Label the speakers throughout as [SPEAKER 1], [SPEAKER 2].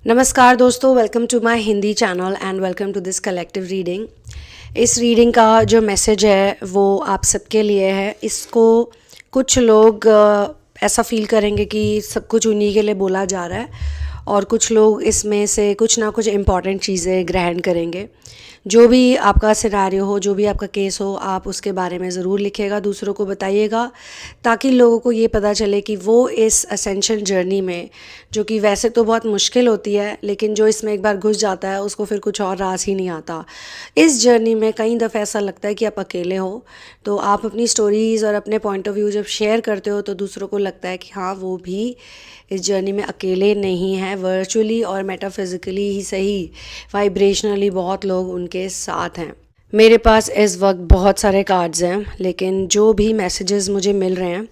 [SPEAKER 1] नमस्कार दोस्तों, welcome to my Hindi channel and welcome to this collective reading. इस reading का जो मैसेज है वो आप सबके लिए है। इसको कुछ लोग ऐसा फील करेंगे कि सब कुछ उन्हीं के लिए बोला जा रहा है और कुछ लोग इसमें से कुछ ना कुछ इम्पॉर्टेंट चीज़ें ग्रहण करेंगे। जो भी आपका सिनेरियो हो, जो भी आपका केस हो, आप उसके बारे में ज़रूर लिखिएगा, दूसरों को बताइएगा, ताकि लोगों को ये पता चले कि वो इस असेंशन जर्नी में, जो कि वैसे तो बहुत मुश्किल होती है, लेकिन जो इसमें एक बार घुस जाता है उसको फिर कुछ और रास ही नहीं आता। इस जर्नी में कई दफ़े ऐसा लगता है कि आप अकेले हो, तो आप अपनी स्टोरीज़ और अपने पॉइंट ऑफ व्यू जब शेयर करते हो तो दूसरों को लगता है कि हाँ, वो भी इस जर्नी में अकेले नहीं हैं। वर्चुअली और मेटाफिज़िकली ही सही, वाइब्रेशनली बहुत लोग उनके साथ हैं। मेरे पास इस वक्त बहुत सारे कार्ड्स हैं, लेकिन जो भी मैसेजेस मुझे मिल रहे हैं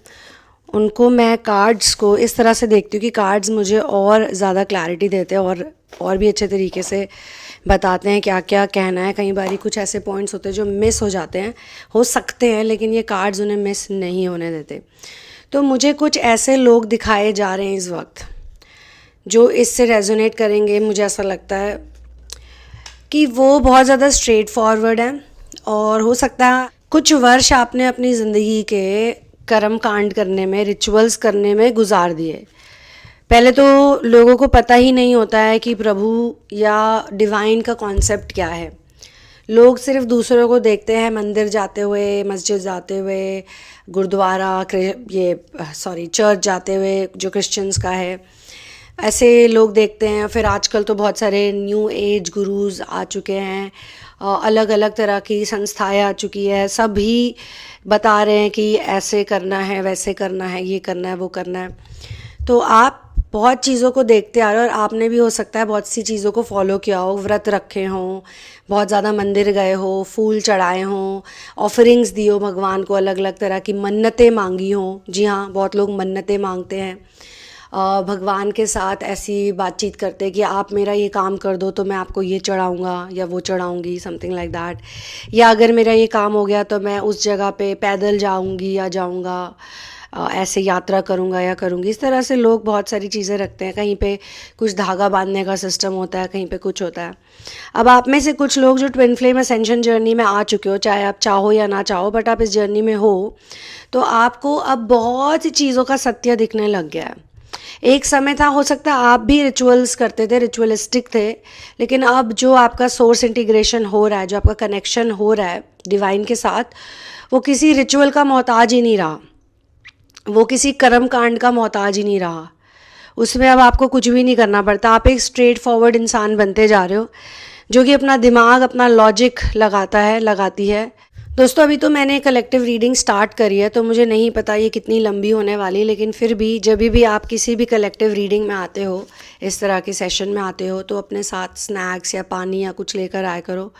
[SPEAKER 1] उनको मैं कार्ड्स को इस तरह से देखती हूँ कि कार्ड्स मुझे और ज़्यादा क्लैरिटी देते हैं और भी अच्छे तरीके से बताते हैं क्या क्या कहना है। कई बार कुछ ऐसे पॉइंट्स होते हैं जो मिस हो जाते हैं, हो सकते हैं, लेकिन ये कार्ड्स उन्हें मिस नहीं होने देते। तो मुझे कुछ ऐसे लोग दिखाए जा रहे हैं इस वक्त जो इससे रेजोनेट करेंगे। मुझे ऐसा लगता है कि वो बहुत ज़्यादा स्ट्रेट फॉरवर्ड हैं और हो सकता है कुछ वर्ष आपने अपनी ज़िंदगी के कर्म कांड करने में, रिचुअल्स करने में गुजार दिए। पहले तो लोगों को पता ही नहीं होता है कि प्रभु या डिवाइन का कॉन्सेप्ट क्या है। लोग सिर्फ दूसरों को देखते हैं मंदिर जाते हुए, मस्जिद जाते हुए, गुरुद्वारा चर्च जाते हुए जो क्रिश्चियंस का है, ऐसे लोग देखते हैं। फिर आजकल तो बहुत सारे न्यू एज गुरुज आ चुके हैं, अलग अलग तरह की संस्थाएं आ चुकी है, सभी बता रहे हैं कि ऐसे करना है, वैसे करना है, ये करना है, वो करना है। तो आप बहुत चीज़ों को देखते आ रहे हो और आपने भी हो सकता है बहुत सी चीज़ों को फॉलो किया हो, व्रत रखे हों, बहुत ज़्यादा मंदिर गए हो, फूल चढ़ाए हों, ऑफरिंग्स दी हो भगवान को, अलग अलग तरह की मन्नतें मांगी हों। जी हाँ, बहुत लोग मन्नतें मांगते हैं, भगवान के साथ ऐसी बातचीत करते हैं कि आप मेरा ये काम कर दो तो मैं आपको ये चढ़ाऊँगा या वो चढ़ाऊँगी, समथिंग लाइक दैट। या अगर मेरा ये काम हो गया तो मैं उस जगह पे पैदल जाऊँगी या जाऊँगा, ऐसे यात्रा करूँगा या करूँगी। इस तरह से लोग बहुत सारी चीज़ें रखते हैं। कहीं पे कुछ धागा बांधने का सिस्टम होता है, कहीं पे कुछ होता है। अब आप में से कुछ लोग जो ट्विन फ्लेम असेंशन जर्नी में आ चुके हो, चाहे आप चाहो या ना चाहो, बट आप इस जर्नी में हो, तो आपको अब बहुत सी चीज़ों का सत्य दिखने लग गया है। एक समय था, हो सकता है आप भी रिचुअल्स करते थे, रिचुअलिस्टिक थे, लेकिन अब जो आपका सोर्स इंटीग्रेशन हो रहा है, जो आपका कनेक्शन हो रहा है डिवाइन के साथ, वो किसी रिचुअल का मोहताज ही नहीं रहा, वो किसी कर्म कांड का मोहताज ही नहीं रहा। उसमें अब आपको कुछ भी नहीं करना पड़ता। आप एक स्ट्रेट फॉरवर्ड इंसान बनते जा रहे हो जो कि अपना दिमाग, अपना लॉजिक लगाती है। दोस्तों, अभी तो मैंने कलेक्टिव रीडिंग स्टार्ट करी है, तो मुझे नहीं पता ये कितनी लंबी होने वाली, लेकिन फिर भी जब भी आप किसी भी कलेक्टिव रीडिंग में आते हो, इस तरह के सेशन में आते हो, तो अपने साथ स्नैक्स या पानी या कुछ लेकर आया करो।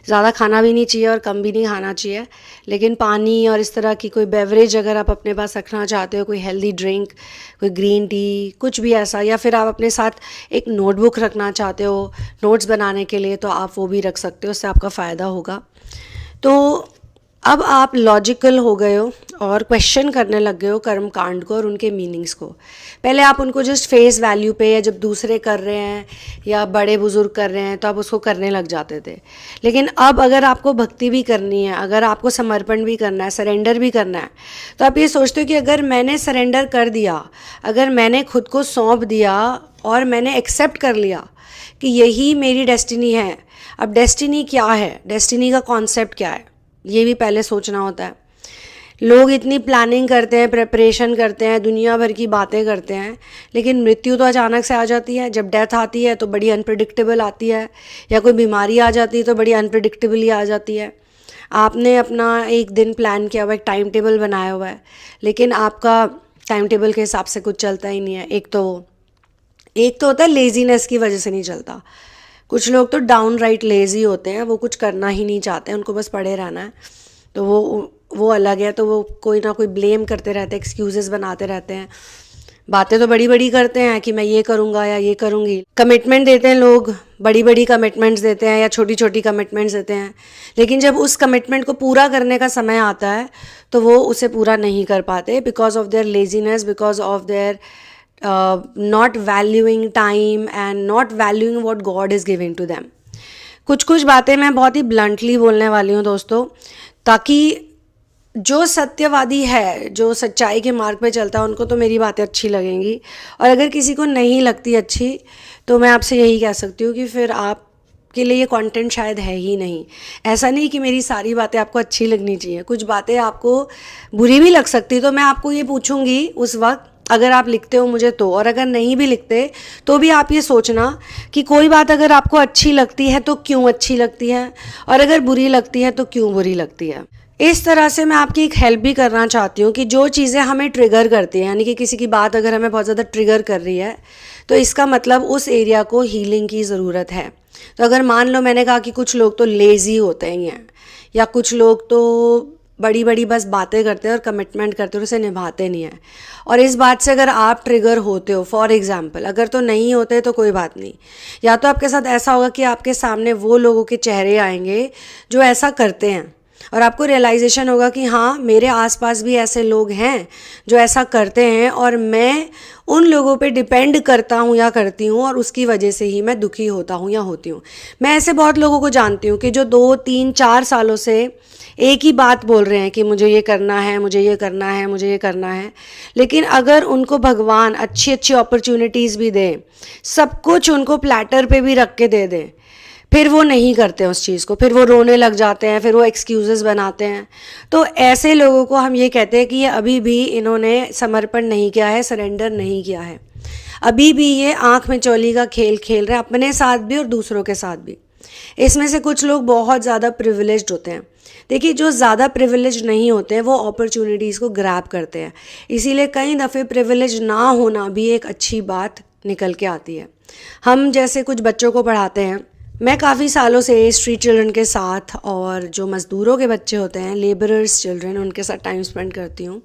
[SPEAKER 1] ज़्यादा खाना भी नहीं चाहिए और कम भी नहीं खाना चाहिए, लेकिन पानी और इस तरह की कोई बेवरेज अगर आप अपने पास रखना चाहते हो, कोई हेल्दी ड्रिंक, कोई ग्रीन टी, कुछ भी ऐसा, या फिर आप अपने साथ एक नोटबुक रखना चाहते हो नोट्स बनाने के लिए, तो आप वो भी रख सकते हो, उससे आपका फ़ायदा होगा। तो अब आप लॉजिकल हो गए हो और क्वेश्चन करने लग गए हो कर्म कांड को और उनके मीनिंग्स को। पहले आप उनको जस्ट फेस वैल्यू पे, या जब दूसरे कर रहे हैं या बड़े बुजुर्ग कर रहे हैं तो आप उसको करने लग जाते थे। लेकिन अब अगर आपको भक्ति भी करनी है, अगर आपको समर्पण भी करना है, सरेंडर भी करना है, तो आप ये सोचते हो कि अगर मैंने सरेंडर कर दिया, अगर मैंने खुद को सौंप दिया और मैंने एक्सेप्ट कर लिया कि यही मेरी डेस्टिनी है। अब डेस्टिनी क्या है, डेस्टिनी का कॉन्सेप्ट क्या है, ये भी पहले सोचना होता है। लोग इतनी प्लानिंग करते हैं, प्रिपरेशन करते हैं, दुनिया भर की बातें करते हैं, लेकिन मृत्यु तो अचानक से आ जाती है। जब डेथ आती है तो बड़ी अनप्रिडिक्टेबल आती है, या कोई बीमारी आ जाती है तो बड़ी अनप्रिडिक्टेबली आ जाती है। आपने अपना एक दिन प्लान किया हुआ, एक टाइम टेबल बनाया हुआ है, लेकिन आपका टाइम टेबल के हिसाब से कुछ चलता ही नहीं है। एक तो होता है लेजीनेस की वजह से नहीं चलता। कुछ लोग तो डाउन राइट लेज़ी होते हैं, वो कुछ करना ही नहीं चाहते, उनको बस पड़े रहना है, तो वो अलग है। तो वो कोई ना कोई ब्लेम करते रहते हैं, एक्सक्यूजेस बनाते रहते हैं, बातें तो बड़ी बड़ी करते हैं कि मैं ये करूँगा या ये करूँगी। कमिटमेंट देते हैं लोग, बड़ी बड़ी कमिटमेंट्स देते हैं या छोटी छोटी कमिटमेंट्स देते हैं, लेकिन जब उस कमिटमेंट को पूरा करने का समय आता है तो वो उसे पूरा नहीं कर पाते, because of their laziness, because of their not valuing time and not valuing what God is giving to them. कुछ कुछ बातें मैं बहुत ही ब्लंटली बोलने वाली हूँ दोस्तों, ताकि जो सत्यवादी है, जो सच्चाई के मार्ग पे चलता है, उनको तो मेरी बातें अच्छी लगेंगी, और अगर किसी को नहीं लगती अच्छी तो मैं आपसे यही कह सकती हूँ कि फिर आपके लिए ये कंटेंट शायद है ही नहीं। ऐसा नहीं कि मेरी सारी बातें आपको अच्छी लगनी चाहिए, कुछ बातें आपको बुरी भी लग सकती, तो मैं आपको ये पूछूंगी उस वक्त, अगर आप लिखते हो मुझे तो, और अगर नहीं भी लिखते तो भी आप ये सोचना कि कोई बात अगर आपको अच्छी लगती है तो क्यों अच्छी लगती है, और अगर बुरी लगती है तो क्यों बुरी लगती है। इस तरह से मैं आपकी एक हेल्प भी करना चाहती हूँ कि जो चीज़ें हमें ट्रिगर करती हैं, यानी कि किसी की बात अगर हमें बहुत ज़्यादा ट्रिगर कर रही है तो इसका मतलब उस एरिया को हीलिंग की ज़रूरत है। तो अगर मान लो मैंने कहा कि कुछ लोग तो लेज़ी होते हैं, या कुछ लोग तो बड़ी बड़ी बस बातें करते हैं और कमिटमेंट करते हैं और उसे निभाते नहीं हैं, और इस बात से अगर आप ट्रिगर होते हो, फॉर एग्जांपल, अगर तो नहीं होते तो कोई बात नहीं, या तो आपके साथ ऐसा होगा कि आपके सामने वो लोगों के चेहरे आएंगे जो ऐसा करते हैं, और आपको रियलाइजेशन होगा कि हाँ, मेरे आसपास भी ऐसे लोग हैं जो ऐसा करते हैं और मैं उन लोगों पे डिपेंड करता हूँ या करती हूँ, और उसकी वजह से ही मैं दुखी होता हूँ या होती हूँ। मैं ऐसे बहुत लोगों को जानती हूँ कि जो 2-3-4 सालों से एक ही बात बोल रहे हैं कि मुझे ये करना है, मुझे ये करना है, मुझे ये करना है, लेकिन अगर उनको भगवान अच्छी अच्छी अपॉर्चुनिटीज़ भी दे, सब कुछ उनको प्लेटर पे भी रख के दे दे, फिर वो नहीं करते उस चीज़ को, फिर वो रोने लग जाते हैं, फिर वो एक्सक्यूज़ेस बनाते हैं। तो ऐसे लोगों को हम ये कहते हैं कि ये अभी भी इन्होंने समर्पण नहीं किया है, सरेंडर नहीं किया है, अभी भी ये आँख में चौली का खेल खेल रहे हैं, अपने साथ भी और दूसरों के साथ भी। इसमें से कुछ लोग बहुत ज़्यादा प्रिविलेज्ड होते हैं। देखिए, जो ज़्यादा प्रिविलेज नहीं होते हैं वो अपॉर्चुनिटीज़ को ग्रैब करते हैं, इसीलिए कई दफ़े प्रिविलेज ना होना भी एक अच्छी बात निकल के आती है। हम जैसे कुछ बच्चों को पढ़ाते हैं, मैं काफ़ी सालों से स्ट्रीट चिल्ड्रन के साथ और जो मज़दूरों के बच्चे होते हैं, लेबरर्स चिल्ड्रन, उनके साथ टाइम स्पेंड करती हूँ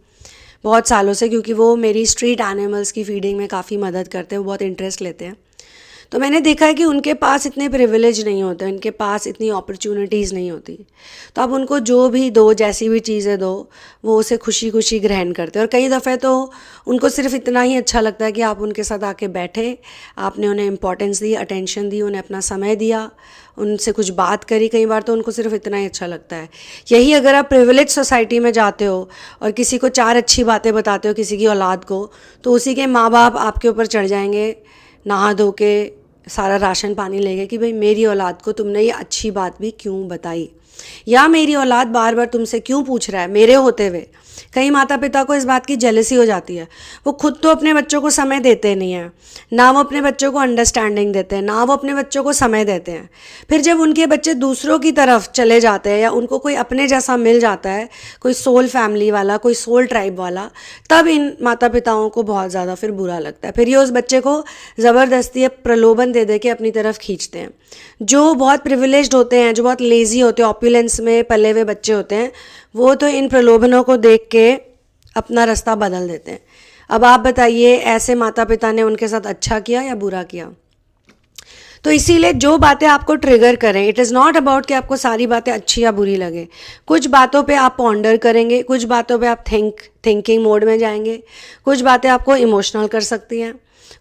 [SPEAKER 1] बहुत सालों से, क्योंकि वो मेरी स्ट्रीट एनिमल्स की फीडिंग में काफ़ी मदद करते हैं, वो बहुत इंटरेस्ट लेते हैं। तो मैंने देखा है कि उनके पास इतने प्रिविलेज नहीं होते, उनके पास इतनी अपॉर्चुनिटीज़ नहीं होती, तो आप उनको जो भी दो, जैसी भी चीज़ें दो, वो उसे खुशी खुशी ग्रहण करते हैं। और कई दफ़े तो उनको सिर्फ इतना ही अच्छा लगता है कि आप उनके साथ आके बैठे, आपने उन्हें इम्पोर्टेंस दी, अटेंशन दी, उन्हें अपना समय दिया, उनसे कुछ बात करी, कई बार तो उनको सिर्फ इतना ही अच्छा लगता है। यही अगर आप प्रिविलेज सोसाइटी में जाते हो और किसी को 4 अच्छी बातें बताते हो किसी की औलाद को, तो उसी के माँ बाप आपके ऊपर चढ़ जाएंगे, नहा धो के सारा राशन पानी लेके, कि भाई मेरी औलाद को तुमने ये अच्छी बात भी क्यों बताई, या मेरी औलाद बार बार तुमसे क्यों पूछ रहा है मेरे होते हुए। कई माता पिता को इस बात की जेलसी हो जाती है, वो खुद तो अपने बच्चों को समय देते नहीं हैं, ना वो अपने बच्चों को अंडरस्टैंडिंग देते हैं, ना वो अपने बच्चों को समय देते हैं। फिर जब उनके बच्चे दूसरों की तरफ चले जाते हैं, या उनको कोई अपने जैसा मिल जाता है, कोई सोल फैमिली वाला, कोई सोल ट्राइब वाला, तब इन माता पिताओं को बहुत ज़्यादा फिर बुरा लगता है। फिर ये उस बच्चे को ज़बरदस्ती प्रलोभन दे दे के अपनी तरफ खींचते हैं। जो बहुत प्रिविलेज्ड होते हैं, जो बहुत लेज़ी होते हैं, ऑप्यूलेंस में पले हुए बच्चे होते हैं, वो तो इन प्रलोभनों को देख के अपना रास्ता बदल देते हैं। अब आप बताइए, ऐसे माता पिता ने उनके साथ अच्छा किया या बुरा किया? तो इसीलिए जो बातें आपको ट्रिगर करें, इट इज़ नॉट अबाउट कि आपको सारी बातें अच्छी या बुरी लगे। कुछ बातों पे आप पॉन्डर करेंगे, कुछ बातों पे आप थिंकिंग मोड में जाएंगे, कुछ बातें आपको इमोशनल कर सकती हैं,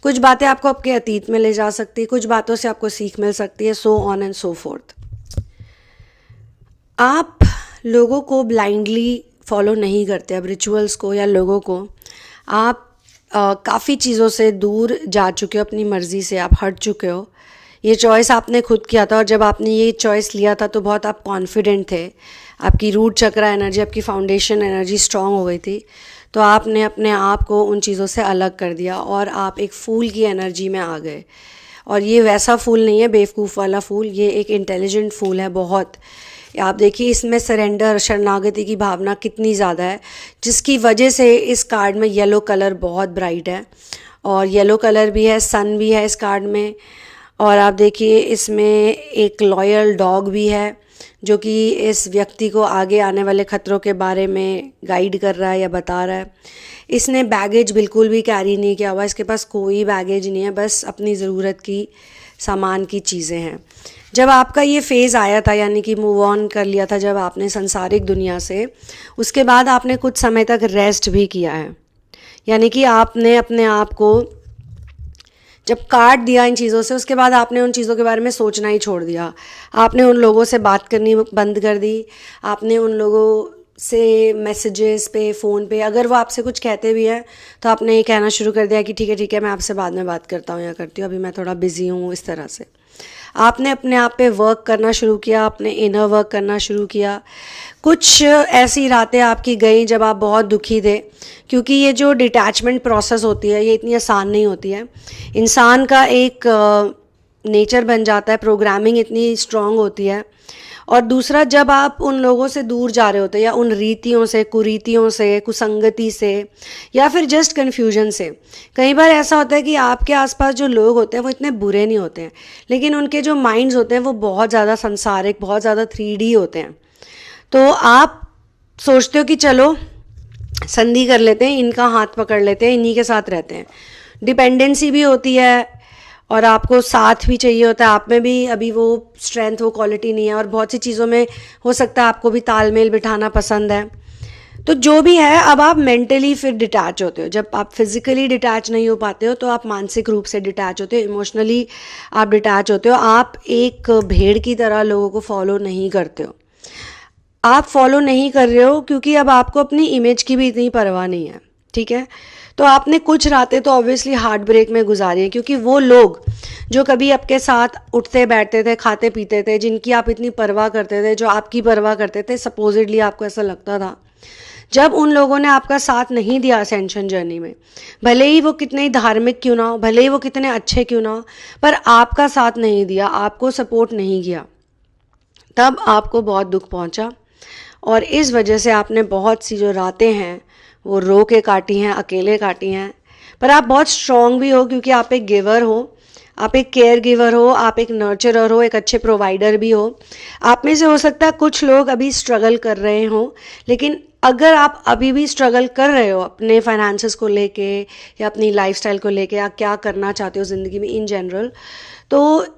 [SPEAKER 1] कुछ बातें आपको आपके अतीत में ले जा सकती है, कुछ बातों से आपको सीख मिल सकती है, so on and so fourth. आप लोगों को ब्लाइंडली फॉलो नहीं करते, अब रिचुअल्स को या लोगों को। आप काफ़ी चीज़ों से दूर जा चुके हो, अपनी मर्ज़ी से आप हट चुके हो। ये चॉइस आपने खुद किया था, और जब आपने ये चॉइस लिया था तो बहुत आप कॉन्फिडेंट थे, आपकी रूट चक्रा एनर्जी, आपकी फाउंडेशन एनर्जी स्ट्रांग हो गई थी, तो आपने अपने आप को उन चीज़ों से अलग कर दिया और आप एक फूल की एनर्जी में आ गए। और ये वैसा फूल नहीं है बेवकूफ़ वाला फूल, ये एक इंटेलिजेंट फूल है बहुत। आप देखिए इसमें सरेंडर, शरणागति की भावना कितनी ज़्यादा है, जिसकी वजह से इस कार्ड में येलो कलर बहुत ब्राइट है, और येलो कलर भी है, सन भी है इस कार्ड में। और आप देखिए इसमें एक लॉयल डॉग भी है, जो कि इस व्यक्ति को आगे आने वाले खतरों के बारे में गाइड कर रहा है या बता रहा है। इसने बैगेज बिल्कुल भी कैरी नहीं किया हुआ, इसके पास कोई बैगेज नहीं है, बस अपनी ज़रूरत की सामान की चीज़ें हैं। जब आपका ये फेज़ आया था, यानी कि मूव ऑन कर लिया था जब आपने संसारिक दुनिया से, उसके बाद आपने कुछ समय तक रेस्ट भी किया है, यानी कि आपने अपने आप को जब काट दिया इन चीज़ों से, उसके बाद आपने उन चीज़ों के बारे में सोचना ही छोड़ दिया। आपने उन लोगों से बात करनी बंद कर दी। आपने उन लोगों से मैसेजेस पे, फ़ोन पे, अगर वो आपसे कुछ कहते भी हैं तो आपने ये कहना शुरू कर दिया कि ठीक है मैं आपसे बाद में बात करता हूँ या करती हूँ, अभी मैं थोड़ा बिज़ी हूँ। इस तरह से आपने अपने आप पे वर्क करना शुरू किया, अपने इनर वर्क करना शुरू किया। कुछ ऐसी रातें आपकी गई जब आप बहुत दुखी थे, क्योंकि ये जो डिटैचमेंट प्रोसेस होती है ये इतनी आसान नहीं होती है। इंसान का एक नेचर बन जाता है, प्रोग्रामिंग इतनी स्ट्रांग होती है। और दूसरा, जब आप उन लोगों से दूर जा रहे होते हैं या उन रीतियों से, कुरीतियों से, कुसंगति से, या फिर जस्ट कन्फ्यूजन से, कई बार ऐसा होता है कि आपके आसपास जो लोग होते हैं वो इतने बुरे नहीं होते हैं, लेकिन उनके जो माइंड्स होते हैं वो बहुत ज़्यादा सांसारिक, बहुत ज़्यादा 3D होते हैं। तो आप सोचते हो कि चलो संधि कर लेते हैं, इनका हाथ पकड़ लेते हैं, इन्हीं के साथ रहते हैं। डिपेंडेंसी भी होती है और आपको साथ भी चाहिए होता है। आप में भी अभी वो स्ट्रेंथ, वो क्वालिटी नहीं है, और बहुत सी चीज़ों में हो सकता है आपको भी तालमेल बिठाना पसंद है। तो जो भी है, अब आप मेंटली फिर डिटैच होते हो। जब आप फिजिकली डिटैच नहीं हो पाते हो तो आप मानसिक रूप से डिटैच होते हो, इमोशनली आप डिटैच होते हो। आप एक भेड़ की तरह लोगों को फॉलो नहीं करते हो। आप फॉलो नहीं कर रहे हो क्योंकि अब आपको अपनी इमेज की भी इतनी परवाह नहीं है, ठीक है। तो आपने कुछ रातें तो ऑब्वियसली हार्ट ब्रेक में गुजारी है, क्योंकि वो लोग जो कभी आपके साथ उठते बैठते थे, खाते पीते थे, जिनकी आप इतनी परवाह करते थे, जो आपकी परवाह करते थे, सपोजिटली आपको ऐसा लगता था, जब उन लोगों ने आपका साथ नहीं दिया असेंशन जर्नी में, भले ही वो कितने ही धार्मिक क्यों ना हो, भले ही वो कितने अच्छे क्यों ना हो, पर आपका साथ नहीं दिया, आपको सपोर्ट नहीं किया, तब आपको बहुत दुख पहुंचा। और इस वजह से आपने बहुत सी जो रातें हैं वो रो के काटी हैं, अकेले काटी हैं। पर आप बहुत स्ट्रॉन्ग भी हो, क्योंकि आप एक गिवर हो, आप एक केयर गिवर हो, आप एक नर्चरर हो, एक अच्छे प्रोवाइडर भी हो। आप में से हो सकता है कुछ लोग अभी स्ट्रगल कर रहे हो, लेकिन अगर आप अभी भी स्ट्रगल कर रहे हो अपने फाइनेंसेस को लेके या अपनी लाइफस्टाइल को लेके, या क्या करना चाहते हो ज़िंदगी में इन जनरल, तो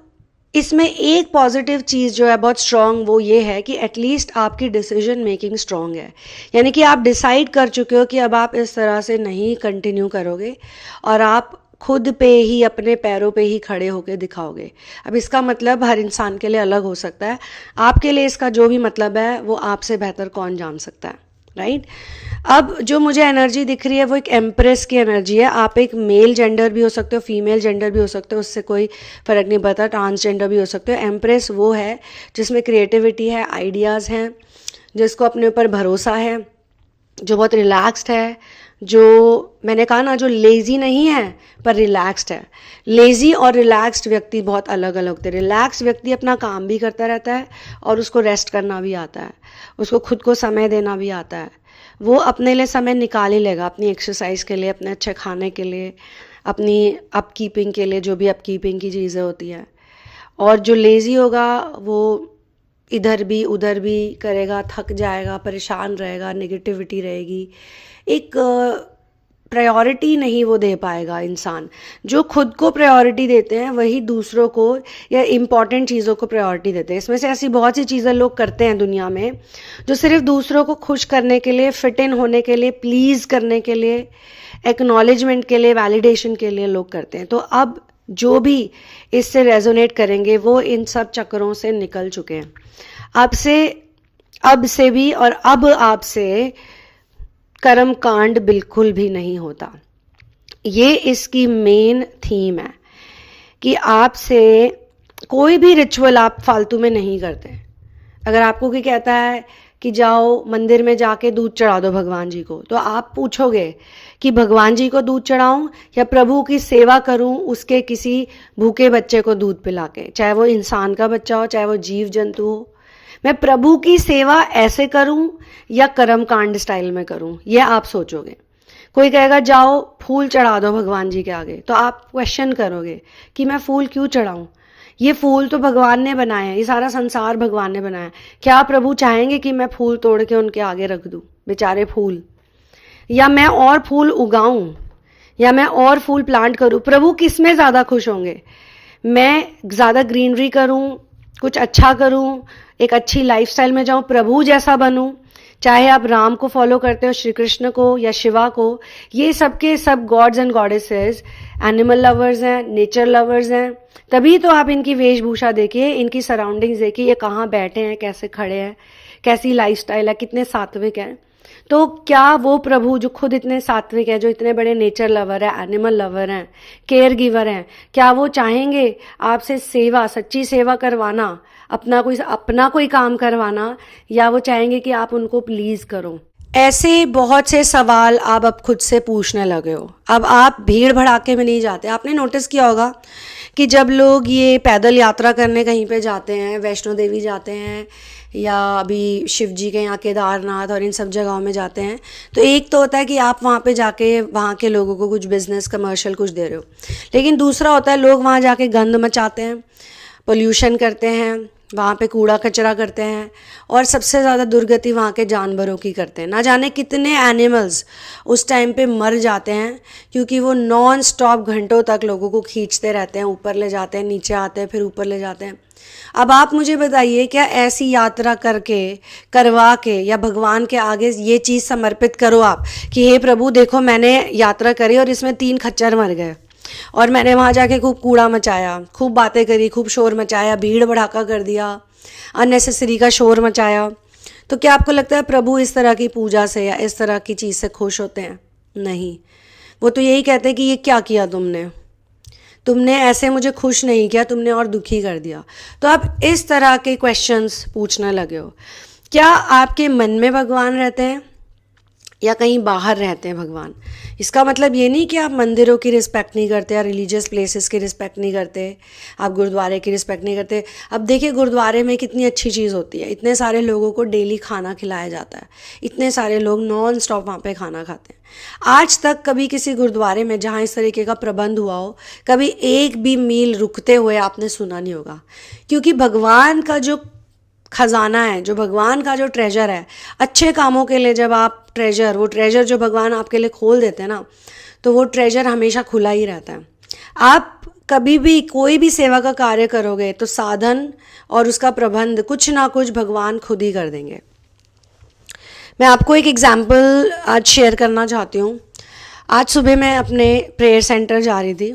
[SPEAKER 1] इसमें एक पॉजिटिव चीज़ जो है बहुत स्ट्रॉन्ग, वो ये है कि एटलीस्ट आपकी डिसीजन मेकिंग स्ट्रॉन्ग है। यानी कि आप डिसाइड कर चुके हो कि अब आप इस तरह से नहीं कंटिन्यू करोगे, और आप खुद पे ही, अपने पैरों पे ही खड़े होकर दिखाओगे। अब इसका मतलब हर इंसान के लिए अलग हो सकता है। आपके लिए इसका जो भी मतलब है वो आपसे बेहतर कौन जान सकता है, राइट। अब जो मुझे एनर्जी दिख रही है वो एक एम्प्रेस की एनर्जी है। आप एक मेल जेंडर भी हो सकते हो, फीमेल जेंडर भी हो सकते हो, उससे कोई फ़र्क नहीं पड़ता, ट्रांसजेंडर भी हो सकते हो। एम्प्रेस वो है जिसमें क्रिएटिविटी है, आइडियाज़ हैं, जिसको अपने ऊपर भरोसा है, जो बहुत रिलैक्स्ड है, जो मैंने कहा ना, जो लेज़ी नहीं है पर रिलैक्स्ड है। लेज़ी और रिलैक्स्ड व्यक्ति बहुत अलग अलग होते हैं। रिलैक्स्ड व्यक्ति अपना काम भी करता रहता है और उसको रेस्ट करना भी आता है, उसको खुद को समय देना भी आता है। वो अपने लिए समय निकाल ही लेगा, अपनी एक्सरसाइज के लिए, अपने अच्छे खाने के लिए, अपनी अपकीपिंग के लिए, जो भी अपकीपिंग की चीज़ें होती हैं। और जो लेज़ी होगा वो इधर भी उधर भी करेगा, थक जाएगा, परेशान रहेगा, नेगेटिविटी रहेगी, एक प्रायोरिटी नहीं वो दे पाएगा। इंसान जो खुद को प्रायोरिटी देते हैं वही दूसरों को या इम्पॉर्टेंट चीज़ों को प्रायोरिटी देते हैं। इसमें से ऐसी बहुत सी चीज़ें लोग करते हैं दुनिया में जो सिर्फ दूसरों को खुश करने के लिए, फिट इन होने के लिए, प्लीज़ करने के लिए, एक्नॉलेजमेंट के लिए, वैलिडेशन के लिए लोग करते हैं। तो अब जो भी इससे रेजोनेट करेंगे वो इन सब चक्करों से निकल चुके हैं। अब से भी, और अब आपसे कर्म कांड बिल्कुल भी नहीं होता। ये इसकी मेन थीम है कि आपसे कोई भी रिचुअल आप फालतू में नहीं करते। अगर आपको कोई कहता है कि जाओ मंदिर में जाके दूध चढ़ा दो भगवान जी को, तो आप पूछोगे कि भगवान जी को दूध चढ़ाऊं या प्रभु की सेवा करूं उसके किसी भूखे बच्चे को दूध पिला के, चाहे वो इंसान का बच्चा हो, चाहे वो जीव जंतु हो। मैं प्रभु की सेवा ऐसे करूं या कर्म कांड स्टाइल में करूं, ये आप सोचोगे। कोई कहेगा जाओ फूल चढ़ा दो भगवान जी के आगे, तो आप क्वेश्चन करोगे कि मैं फूल क्यों चढ़ाऊं, ये फूल तो भगवान ने बनाए हैं, ये सारा संसार भगवान ने बनाया है, क्या प्रभु चाहेंगे कि मैं फूल तोड़ के उनके आगे रख दूं, बेचारे फूल, या मैं और फूल उगाऊं, या मैं और फूल प्लांट करूं? प्रभु किस में ज़्यादा खुश होंगे? मैं ज़्यादा ग्रीनरी करूं, कुछ अच्छा करूं, एक अच्छी लाइफस्टाइल में जाऊं, प्रभु जैसा बनूं, चाहे आप राम को फॉलो करते हो, श्री कृष्ण को या शिवा को, ये सब के सब gods and goddesses animal lovers हैं, नेचर लवर्स हैं। तभी तो आप इनकी वेशभूषा देखिए, इनकी सराउंडिंग्स देखिए, ये कहाँ बैठे हैं, कैसे खड़े हैं, कैसी लाइफस्टाइल है, कितने सात्विक हैं। तो क्या वो प्रभु जो खुद इतने सात्विक है, जो इतने बड़े नेचर लवर है, एनिमल लवर हैं, केयर गिवर हैं, क्या वो चाहेंगे आपसे सेवा, सच्ची सेवा करवाना, अपना कोई काम करवाना, या वो चाहेंगे कि आप उनको प्लीज करो? ऐसे बहुत से सवाल आप अब खुद से पूछने लगे हो। अब आप भीड़ भड़ाके में नहीं जाते। आपने नोटिस किया होगा कि जब लोग ये पैदल यात्रा करने कहीं पे जाते हैं, वैष्णो देवी जाते हैं या अभी शिव जी के यहाँ केदारनाथ और इन सब जगहों में जाते हैं, तो एक तो होता है कि आप वहाँ पे जाके वहाँ के लोगों को कुछ बिजनेस कमर्शियल कुछ दे रहे हो, लेकिन दूसरा होता है लोग वहाँ जाके गंद मचाते हैं, पोल्यूशन करते हैं, वहाँ पे कूड़ा कचरा करते हैं, और सबसे ज़्यादा दुर्गति वहाँ के जानवरों की करते हैं। ना जाने कितने एनिमल्स उस टाइम पे मर जाते हैं, क्योंकि वो नॉन स्टॉप घंटों तक लोगों को खींचते रहते हैं, ऊपर ले जाते हैं, नीचे आते हैं, फिर ऊपर ले जाते हैं। अब आप मुझे बताइए, क्या ऐसी यात्रा करवा के या भगवान के आगे ये चीज़ समर्पित करो आप कि हे प्रभु देखो मैंने यात्रा करी और इसमें 3 खच्चर मर गए, और मैंने वहाँ जाके खूब कूड़ा मचाया, खूब बातें करी, खूब शोर मचाया, भीड़ भड़ाका कर दिया, अननेसेसरी का शोर मचाया, तो क्या आपको लगता है प्रभु इस तरह की पूजा से या इस तरह की चीज़ से खुश होते हैं? नहीं, वो तो यही कहते हैं कि ये क्या किया तुमने ऐसे मुझे खुश नहीं किया, तुमने और दुखी कर दिया। तो आप इस तरह के क्वेश्चंस पूछने लगे हो। क्या आपके मन में भगवान रहते हैं या कहीं बाहर रहते हैं भगवान? इसका मतलब ये नहीं कि आप मंदिरों की रिस्पेक्ट नहीं करते या रिलीजियस प्लेसेस की रिस्पेक्ट नहीं करते, आप गुरुद्वारे की रिस्पेक्ट नहीं करते। अब देखिए गुरुद्वारे में कितनी अच्छी चीज़ होती है, इतने सारे लोगों को डेली खाना खिलाया जाता है, इतने सारे लोग नॉन स्टॉप वहाँ पे खाना खाते हैं। आज तक कभी किसी गुरुद्वारे में जहाँ इस तरीके का प्रबंध हुआ हो, कभी एक भी मील रुकते हुए आपने सुना नहीं होगा, क्योंकि भगवान का जो खजाना है, जो भगवान का जो ट्रेजर है, अच्छे कामों के लिए जब आप वो ट्रेजर जो भगवान आपके लिए खोल देते हैं ना, तो वो ट्रेजर हमेशा खुला ही रहता है। आप कभी भी कोई भी सेवा का कार्य करोगे तो साधन और उसका प्रबंध कुछ ना कुछ भगवान खुद ही कर देंगे। मैं आपको एक एग्जाम्पल आज शेयर करना चाहती हूँ। आज सुबह मैं अपने प्रेयर सेंटर जा रही थी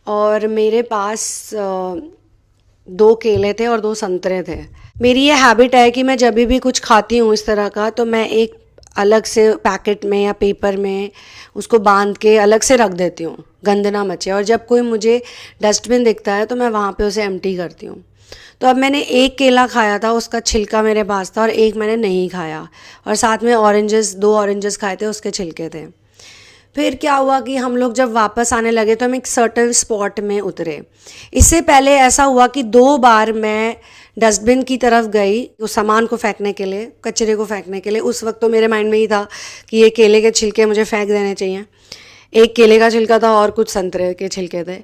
[SPEAKER 1] और मेरे पास 2 केले थे और 2 संतरे थे। मेरी ये हैबिट है कि मैं जब भी कुछ खाती हूँ इस तरह का, तो मैं एक अलग से पैकेट में या पेपर में उसको बांध के अलग से रख देती हूँ, गंद ना मचे, और जब कोई मुझे डस्टबिन दिखता है तो मैं वहाँ पे उसे एम्प्टी करती हूँ। तो अब मैंने 1 केला खाया था, उसका छिलका मेरे पास था, और 1 मैंने नहीं खाया, और साथ में 2 ऑरेंजेस खाए थे, उसके छिलके थे। फिर क्या हुआ कि हम लोग जब वापस आने लगे तो हम एक सर्टन स्पॉट में उतरे। इससे पहले ऐसा हुआ कि 2 बार मैं डस्टबिन की तरफ गई उस सामान को फेंकने के लिए, कचरे को फेंकने के लिए। उस वक्त तो मेरे माइंड में ही था कि ये केले के छिलके मुझे फेंक देने चाहिए। 1 केले का छिलका था और कुछ संतरे के छिलके थे,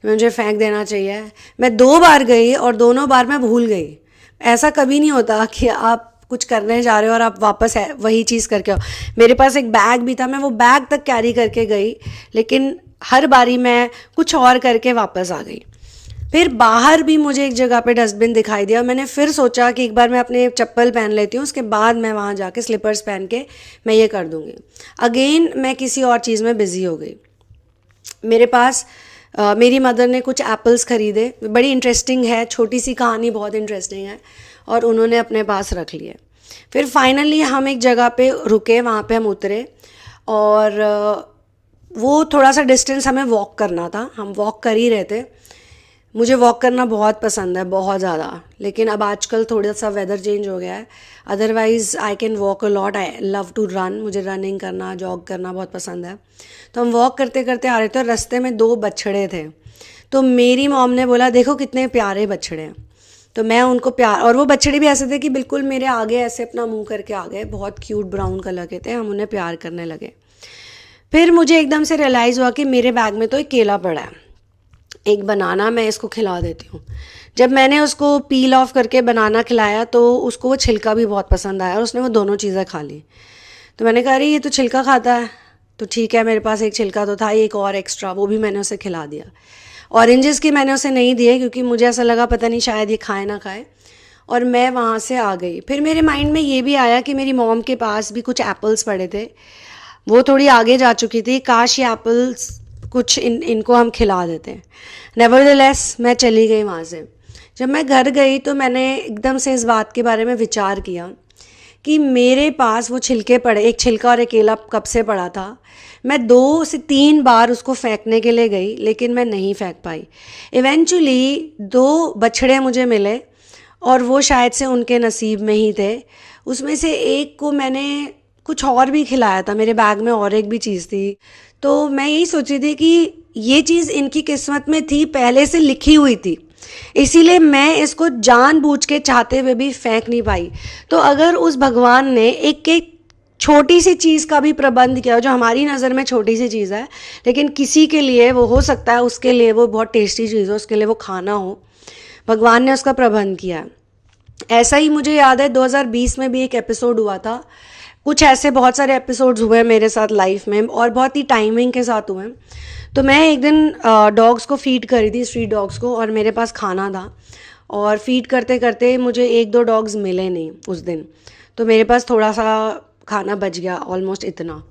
[SPEAKER 1] मुझे फेंक देना चाहिए। मैं 2 बार गई और दोनों बार मैं भूल गई। ऐसा कभी नहीं होता कि आप कुछ करने जा रहे हो और आप वापस वही चीज़ करके आओ। मेरे पास एक बैग भी था, मैं वो बैग तक कैरी करके गई, लेकिन हर बारी मैं कुछ और करके वापस आ गई। फिर बाहर भी मुझे एक जगह पे डस्टबिन दिखाई दिया। मैंने फिर सोचा कि एक बार मैं अपने चप्पल पहन लेती हूँ, उसके बाद मैं वहाँ जाके स्लीपर्स पहन के मैं ये कर दूँगी। अगेन मैं किसी और चीज़ में बिज़ी हो गई। मेरे पास मेरी मदर ने कुछ एप्पल्स खरीदे, बड़ी इंटरेस्टिंग है, छोटी सी कहानी, बहुत इंटरेस्टिंग है, और उन्होंने अपने पास रख लिए। फिर फाइनली हम एक जगह पे रुके, वहाँ पे हम उतरे, और वो थोड़ा सा डिस्टेंस हमें वॉक करना था। हम वॉक कर ही रहे थे। मुझे वॉक करना बहुत पसंद है, बहुत ज़्यादा, लेकिन अब आजकल थोड़ा सा वेदर चेंज हो गया है। Otherwise I can walk a lot, I love to run, मुझे रनिंग करना, जॉग करना बहुत पसंद है। तो हम वॉक करते करते आ रहे थे और रास्ते में 2 बछड़े थे। तो मेरी मॉम ने बोला देखो कितने प्यारे बछड़े हैं। तो मैं उनको प्यार, और वो बछड़े भी ऐसे थे कि बिल्कुल मेरे आगे ऐसे अपना मुंह करके आ गए, बहुत क्यूट ब्राउन कलर के थे। हम उन्हें प्यार करने लगे। फिर मुझे एकदम से रियलाइज़ हुआ कि मेरे बैग में तो एक केला पड़ा है, एक बनाना, मैं इसको खिला देती हूँ। जब मैंने उसको पील ऑफ करके बनाना खिलाया तो उसको वो छिलका भी बहुत पसंद आया और उसने वो दोनों चीज़ें खा ली। तो मैंने कहा अरे ये तो छिलका खाता है, तो ठीक है, मेरे पास एक छिलका तो था, एक और एक्स्ट्रा, वो भी मैंने उसे खिला दिया। ऑरेंजेस की मैंने उसे नहीं दिए क्योंकि मुझे ऐसा लगा पता नहीं शायद ये खाए ना खाए, और मैं वहाँ से आ गई। फिर मेरे माइंड में ये भी आया कि मेरी मॉम के पास भी कुछ एप्पल्स पड़े थे, वो थोड़ी आगे जा चुकी थी, काश ये एप्पल्स कुछ इनको हम खिला देते हैं। नेवरदलेस मैं चली गई वहाँ से। जब मैं घर गई तो मैंने एकदम से इस बात के बारे में विचार किया कि मेरे पास वो छिलके पड़े, एक छिलका और एक केला कब से पड़ा था। मैं 2 से 3 बार उसको फेंकने के लिए गई, लेकिन मैं नहीं फेंक पाई। इवेंचुअली 2 बछड़े मुझे मिले और वो शायद से उनके नसीब में ही थे। उसमें से एक को मैंने कुछ और भी खिलाया था, मेरे बैग में और एक भी चीज़ थी। तो मैं यही सोची थी कि ये चीज़ इनकी किस्मत में थी, पहले से लिखी हुई थी, इसीलिए मैं इसको जानबूझ के चाहते हुए भी फेंक नहीं पाई। तो अगर उस भगवान ने एक एक छोटी सी चीज़ का भी प्रबंध किया, जो हमारी नज़र में छोटी सी चीज़ है, लेकिन किसी के लिए वो हो सकता है, उसके लिए वो बहुत टेस्टी चीज़ हो, उसके लिए वो खाना हो, भगवान ने उसका प्रबंध किया है। ऐसा ही मुझे याद है 2020 में भी एक एपिसोड हुआ था। कुछ ऐसे बहुत सारे एपिसोड्स हुए मेरे साथ लाइफ में, और बहुत ही टाइमिंग के साथ हुए। तो मैं एक दिन डॉग्स को फीड कर रही थी, स्ट्रीट डॉग्स को, और मेरे पास खाना था, और फीड करते करते मुझे 1-2 डॉग्स मिले नहीं उस दिन। तो मेरे पास थोड़ा सा खाना बच गया, ऑलमोस्ट इतना।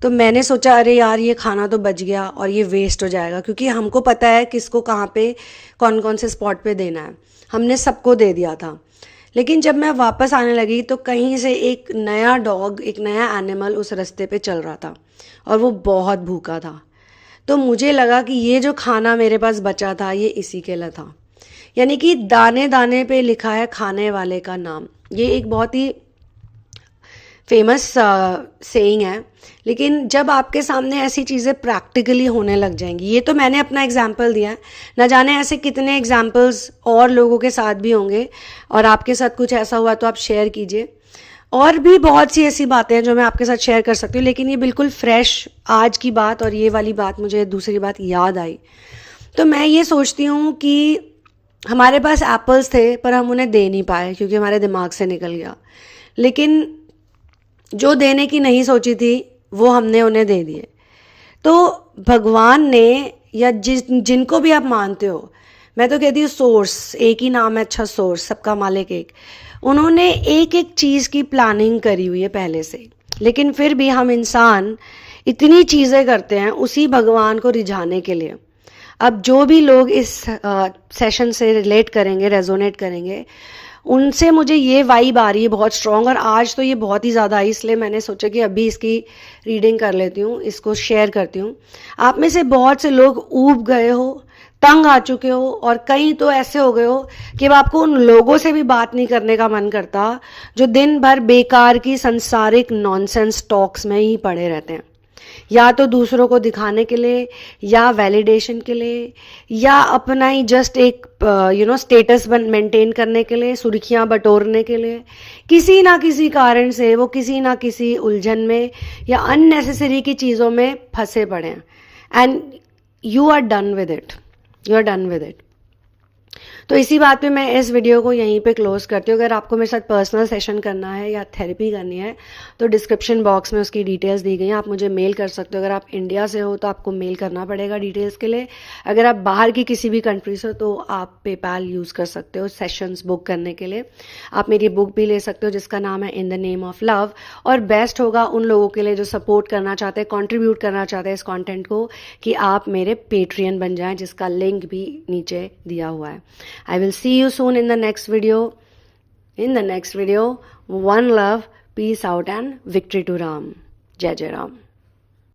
[SPEAKER 1] तो मैंने सोचा अरे यार ये खाना तो बच गया और ये वेस्ट हो जाएगा, क्योंकि हमको पता है किसको कहाँ पे कौन कौन से स्पॉट पे देना है, हमने सबको दे दिया था। लेकिन जब मैं वापस आने लगी तो कहीं से एक नया डॉग, एक नया एनिमल उस रास्ते पे चल रहा था, और वो बहुत भूखा था। तो मुझे लगा कि ये जो खाना मेरे पास बचा था ये इसी के लिए था। यानी कि दाने दाने पे लिखा है खाने वाले का नाम। ये एक बहुत ही फेमस सेइंग है, लेकिन जब आपके सामने ऐसी चीज़ें प्रैक्टिकली होने लग जाएंगी, ये तो मैंने अपना एग्जाम्पल दिया है, ना जाने ऐसे कितने एग्जाम्पल्स और लोगों के साथ भी होंगे, और आपके साथ कुछ ऐसा हुआ तो आप शेयर कीजिए। और भी बहुत सी ऐसी बातें हैं जो मैं आपके साथ शेयर कर सकती हूँ, लेकिन ये बिल्कुल फ्रेश आज की बात, और ये वाली बात मुझे दूसरी बात याद आई। तो मैं ये सोचती हूँ कि हमारे पास एप्पल्स थे पर हम उन्हें दे नहीं पाए क्योंकि हमारे दिमाग से निकल गया, लेकिन जो देने की नहीं सोची थी वो हमने उन्हें दे दिए। तो भगवान ने, या जिनको भी आप मानते हो, मैं तो कहती हूँ सोर्स, एक ही नाम है, अच्छा सोर्स, सबका मालिक एक, उन्होंने एक एक चीज़ की प्लानिंग करी हुई है पहले से। लेकिन फिर भी हम इंसान इतनी चीज़ें करते हैं उसी भगवान को रिझाने के लिए। अब जो भी लोग इस सेशन से रिलेट करेंगे, रेजोनेट करेंगे, उनसे मुझे ये वाइब आ रही है बहुत स्ट्रॉन्ग, और आज तो ये बहुत ही ज़्यादा आई, इसलिए मैंने सोचा कि अभी इसकी रीडिंग कर लेती हूँ, इसको शेयर करती हूँ। आप में से बहुत से लोग ऊब गए हो, तंग आ चुके हो, और कई तो ऐसे हो गए हो कि अब आपको उन लोगों से भी बात नहीं करने का मन करता जो दिन भर बेकार की सांसारिक नॉनसेंस टॉक्स में ही पड़े रहते हैं, या तो दूसरों को दिखाने के लिए, या वैलिडेशन के लिए, या अपना ही जस्ट एक स्टेटस मेंटेन करने के लिए, सुर्खियां बटोरने के लिए। किसी ना किसी कारण से वो किसी ना किसी उलझन में या अननेसेसरी की चीज़ों में फंसे पड़े हैं, and you are done with it, you are done with it. तो इसी बात पे मैं इस वीडियो को यहीं पे क्लोज करती हूँ। अगर आपको मेरे साथ पर्सनल सेशन करना है या थेरेपी करनी है तो डिस्क्रिप्शन बॉक्स में उसकी डिटेल्स दी गई हैं, आप मुझे मेल कर सकते हो। अगर आप इंडिया से हो तो आपको मेल करना पड़ेगा डिटेल्स के लिए। अगर आप बाहर की किसी भी कंट्री से हो तो आप पेपैल यूज़ कर सकते हो सेशंस बुक करने के लिए। आप मेरी बुक भी ले सकते हो जिसका नाम है in the name of love, और बेस्ट होगा उन लोगों के लिए जो सपोर्ट करना चाहते हैं, कॉन्ट्रीब्यूट करना चाहते हैं इस कॉन्टेंट को, कि आप मेरे पेट्रियन बन जाएं, जिसका लिंक भी नीचे दिया हुआ है। I will see you soon in the next video. In the next video, one love, peace out, and victory to Ram. Jai Jai Ram.